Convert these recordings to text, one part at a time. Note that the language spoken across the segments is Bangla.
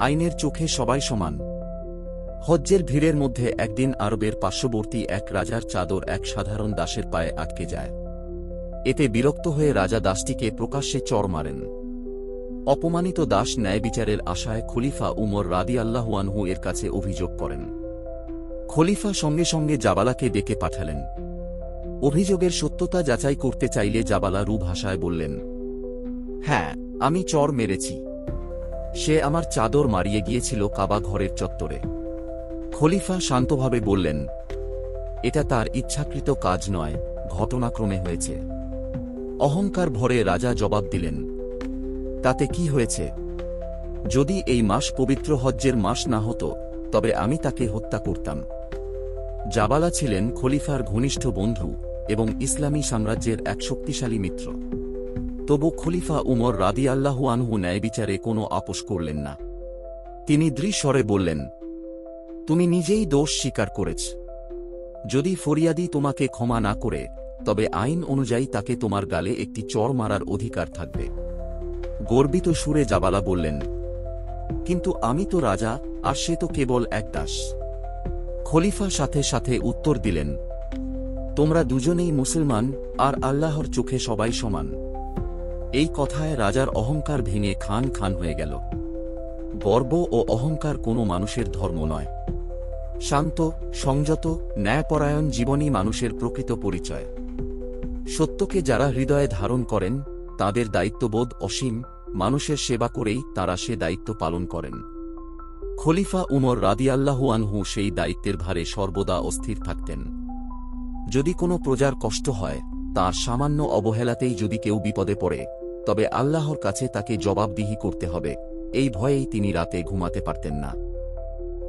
আইনের চোখে সবাই সমান। হজ্জের ভিড়ের মধ্যে একদিন আরবের পার্শ্ববর্তী এক রাজার চাদর এক সাধারণ দাসের পায়ে আটকে যায়। এতে বিরক্ত হয়ে রাজা দাসটিকে প্রকাশ্যে চড় মারেন। অপমানিত দাস ন্যায় বিচারের আশায় খলিফা উমর রাদিয়াল্লাহু আনহু এর কাছে অভিযোগ করেন। খলিফা সঙ্গে সঙ্গে জাবালাকে ডেকে পাঠালেন। অভিযোগের সত্যতা যাচাই করতে চাইলে জাবালা রূঢ় ভাষায় বললেন, হ্যাঁ, আমি চড় মেরেছি। সে আমার চাদর মারিয়ে গিয়েছিল কাবা ঘরের চত্বরে। খলিফা শান্তভাবে বললেন, এটা তার ইচ্ছাকৃত কাজ নয়, ঘটনাক্রমে হয়েছে। অহংকার ভরে রাজা জবাব দিলেন, তাতে কি হয়েছে? যদি এই মাস পবিত্র হজ্জের মাস না হতো তবে আমি তাকে হত্যা করতাম। জাবালা ছিলেন খলিফার ঘনিষ্ঠ বন্ধু এবং ইসলামী সাম্রাজ্যের এক শক্তিশালী মিত্র। তবু খলিফা উমর রাদিয়াল্লাহু আনহু ন্যায় বিচারে কোনো আপোষ করলেন না। তিনি দৃঢ়স্বরে বললেন, তুমি নিজেই দোষ স্বীকার করেছ। যদি ফরিয়াদি তোমাকে ক্ষমা না করে তবে আইন অনুযায়ী তাকে তোমার গালে একটি চড় মারার অধিকার থাকবে। গর্বিত সুরে জাবালা বললেন, কিন্তু আমি তো রাজা, আর সে তো কেবল এক দাস। খলিফা সাথে সাথে উত্তর দিলেন, তোমরা দুজনেই মুসলমান, আর আল্লাহর চোখে সবাই সমান। এই কথায় রাজার অহংকার ভেঙে খান খান হয়ে গেল। গর্ব ও অহংকার কোনো মানুষের ধর্ম নয়। শান্ত, সংযত, ন্যায়পরায়ণ জীবনই মানুষের প্রকৃত পরিচয়। সত্যকে যারা হৃদয়ে ধারণ করেন তাদের দায়িত্ববোধ অসীম, মানুষের সেবা করেই তারা সে দায়িত্ব পালন করেন। খলিফা উমর রাদিয়াল্লাহু আনহু সেই দায়িত্বের ভারে সর্বদা অস্থির থাকতেন। যদি কোনো প্রজার কষ্ট হয়, তার সামান্য অবহেলাতেই যদি কেউ বিপদে পড়ে, তবে আল্লাহর কাছে তাকে জবাবদিহি করতে হবে, এই ভয়েই তিনি রাতে ঘুমাতে পারতেন না।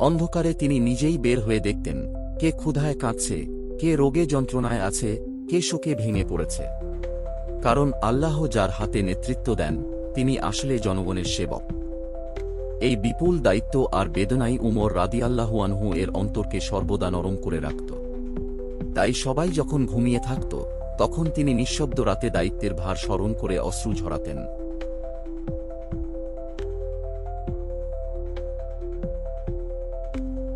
অন্ধকারে তিনি নিজেই বের হয়ে দেখতেন, কে ক্ষুধায় কাঁদছে, কে রোগে যন্ত্রণায় আছে, কে শোকে ভেঙে পড়েছে। কারণ আল্লাহ যার হাতে নেতৃত্ব দেন তিনি আসলে জনগণের সেবক। এই বিপুল দায়িত্ব আর বেদনাই উমর রাদিয়াল্লাহু আনহু এর অন্তরকে সর্বদা নরম করে রাখত। তাই সবাই যখন ঘুমিয়ে থাকত তখন তিনি নিঃশব্দ রাতে দায়িত্বের ভার স্মরণ করে অশ্রু ঝরাতেন।